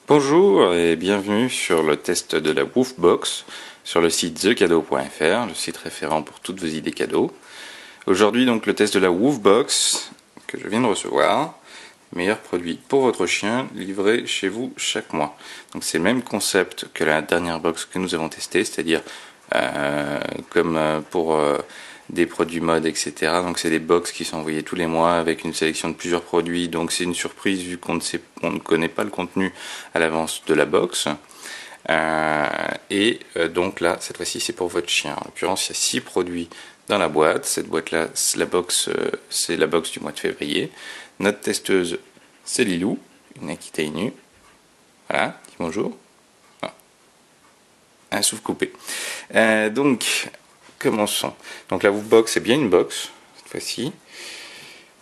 Bonjour et bienvenue sur le test de la Woofbox sur le site thecadeau.fr, le site référent pour toutes vos idées cadeaux. Aujourd'hui donc le test de la Woofbox que je viens de recevoir, meilleur produit pour votre chien livré chez vous chaque mois. Donc c'est le même concept que la dernière box que nous avons testée, c'est-à-dire comme pour des produits mode, etc. Donc c'est des box qui sont envoyées tous les mois avec une sélection de plusieurs produits. Donc c'est une surprise vu qu'on ne connaît pas le contenu à l'avance de la box. Donc là, cette fois-ci, c'est pour votre chien. En l'occurrence, il y a 6 produits dans la boîte. Cette boîte-là, c'est la box du mois de février. Notre testeuse, c'est Lilou, une Akita Inu. Voilà, dis bonjour. Un souffle coupé. Donc, commençons. Donc la Woofbox, c'est bien une box, cette fois-ci.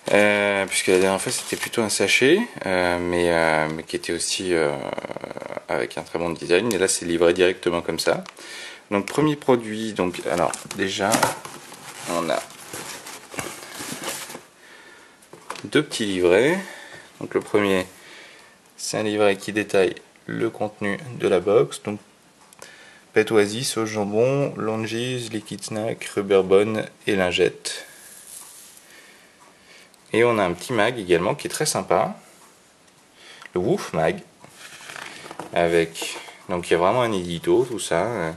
Puisque la dernière fois, c'était plutôt un sachet, mais qui était aussi avec un très bon design. Et là, c'est livré directement comme ça. Donc, premier produit. Donc, alors, déjà, on a deux petits livrets. Donc, le premier, c'est un livret qui détaille le contenu de la box. Donc, pâte oasis, sauce jambon, longies, liquid snack, rubber bone et lingette. Et on a un petit mag également qui est très sympa, le Woof Mag, avec, donc il y a vraiment un édito, tout ça.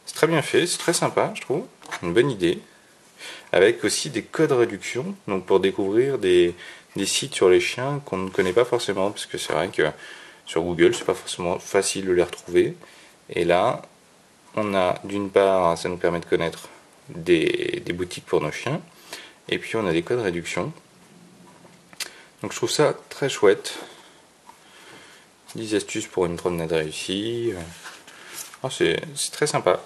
C'est très bien fait, c'est très sympa, je trouve, une bonne idée. Avec aussi des codes réduction, donc pour découvrir des sites sur les chiens qu'on ne connaît pas forcément, parce que c'est vrai que sur Google, c'est pas forcément facile de les retrouver. Et là, on a d'une part, ça nous permet de connaître des boutiques pour nos chiens, et puis on a des codes réduction. Donc je trouve ça très chouette. 10 astuces pour une promenade réussie. C'est très sympa.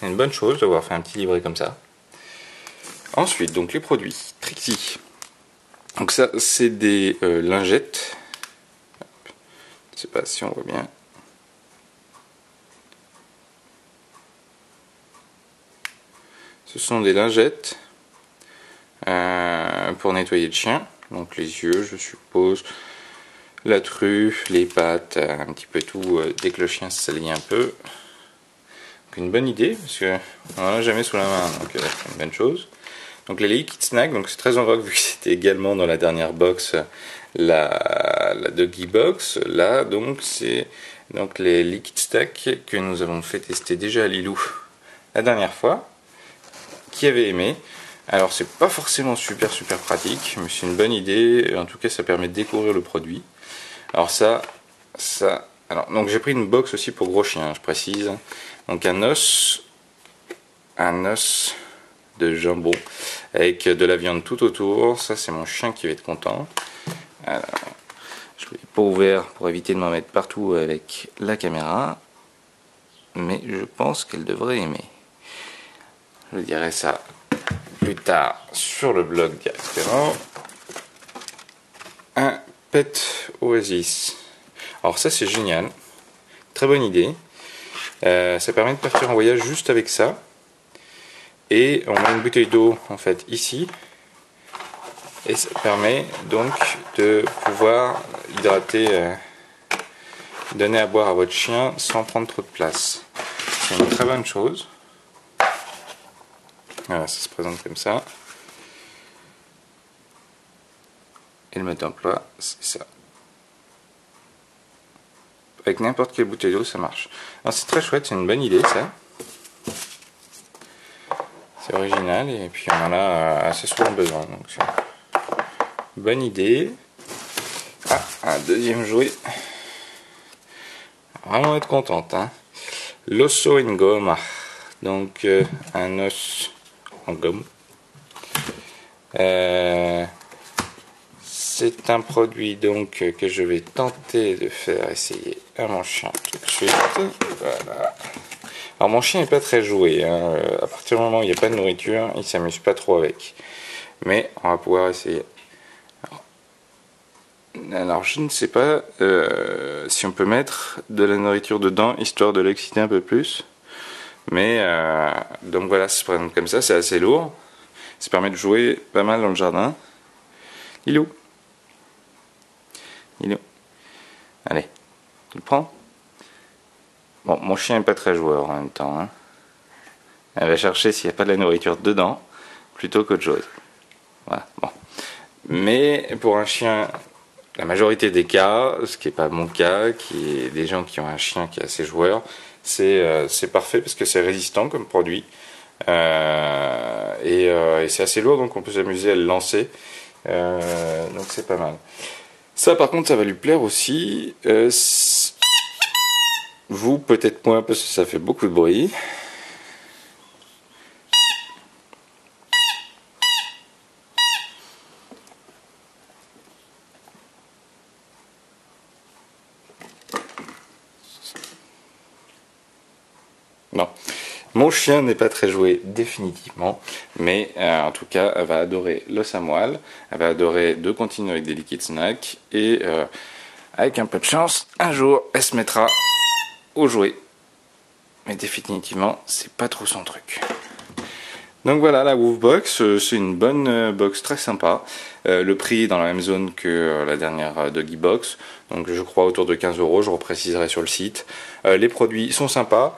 C'est une bonne chose d'avoir fait un petit livret comme ça. Ensuite, donc les produits. Trixie. Donc ça, c'est des lingettes. Je ne sais pas si on voit bien. Ce sont des lingettes pour nettoyer le chien. Donc les yeux, je suppose, la truffe, les pattes, un petit peu tout, dès que le chien se salit un peu. Donc une bonne idée, parce qu'on n'en a jamais sous la main, donc c'est une bonne chose. Donc les liquid snack, donc c'est très en vogue vu que c'était également dans la dernière box, la Doggy Box. Là, donc c'est donc les liquid snack que nous avons fait tester déjà à Lilou la dernière fois, qui avait aimé. Alors c'est pas forcément super pratique, mais c'est une bonne idée. En tout cas, ça permet de découvrir le produit. Alors alors donc j'ai pris une box aussi pour gros chiens, je précise. Donc un os de jambon avec de la viande tout autour. Ça, c'est mon chien qui va être content. Alors, je ne l'ai pas ouvert pour éviter de m'en mettre partout avec la caméra, mais je pense qu'elle devrait aimer. Je dirai ça plus tard sur le blog directement. Un pet oasis. Alors ça, c'est génial, très bonne idée. Ça permet de partir en voyage juste avec ça, et on met une bouteille d'eau en fait ici, et ça permet donc de pouvoir hydrater, donner à boire à votre chien sans prendre trop de place. C'est une très bonne chose. Voilà, ça se présente comme ça. Et le mode d'emploi, c'est ça. Avec n'importe quelle bouteille d'eau, ça marche. Alors c'est très chouette, c'est une bonne idée ça. C'est original et puis on en a assez souvent besoin. Donc c'est une bonne idée. Ah, un deuxième jouet. Vraiment être contente. Hein. L'osso in goma. Donc un os en gomme. C'est un produit donc que je vais tenter de faire essayer à mon chien tout de suite. Voilà. Alors mon chien n'est pas très joué. Hein. À partir du moment où il n'y a pas de nourriture, il s'amuse pas trop avec. Mais on va pouvoir essayer. Alors je ne sais pas si on peut mettre de la nourriture dedans histoire de l'exciter un peu plus. Mais donc voilà, ça se présente comme ça, c'est assez lourd. Ça permet de jouer pas mal dans le jardin. Lilou. Allez. Tu le prends? Bon, mon chien n'est pas très joueur en même temps. Hein. Elle va chercher s'il n'y a pas de la nourriture dedans, plutôt qu'autre chose. Voilà, bon. Mais pour un chien, la majorité des cas, ce qui n'est pas mon cas, qui est des gens qui ont un chien qui est assez joueur, c'est parfait parce que c'est résistant comme produit. Et c'est assez lourd, donc on peut s'amuser à le lancer. Donc c'est pas mal. Ça par contre ça va lui plaire aussi. Vous peut-être moins parce que ça fait beaucoup de bruit. Non. Mon chien n'est pas très joué définitivement, mais en tout cas, elle va adorer l'os à moelle, elle va adorer de continuer avec des liquid snacks, et avec un peu de chance, un jour, elle se mettra au jouet. Mais définitivement, c'est pas trop son truc. Donc voilà, la Woofbox, c'est une bonne box très sympa. Le prix est dans la même zone que la dernière Doggy Box, donc je crois autour de 15 €, je repréciserai sur le site. Les produits sont sympas,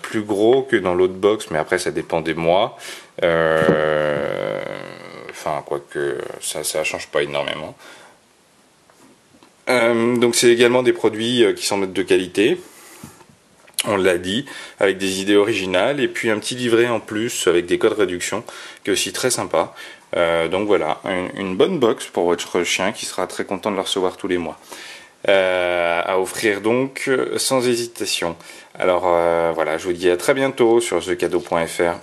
plus gros que dans l'autre box, mais après ça dépend des mois. Enfin, quoique ça change pas énormément. Donc c'est également des produits qui semblent être de qualité. On l'a dit, avec des idées originales, et puis un petit livret en plus avec des codes réduction, qui est aussi très sympa. Donc voilà, une bonne box pour votre chien qui sera très content de le recevoir tous les mois. À offrir donc sans hésitation. Alors voilà, je vous dis à très bientôt sur thecadeau.fr.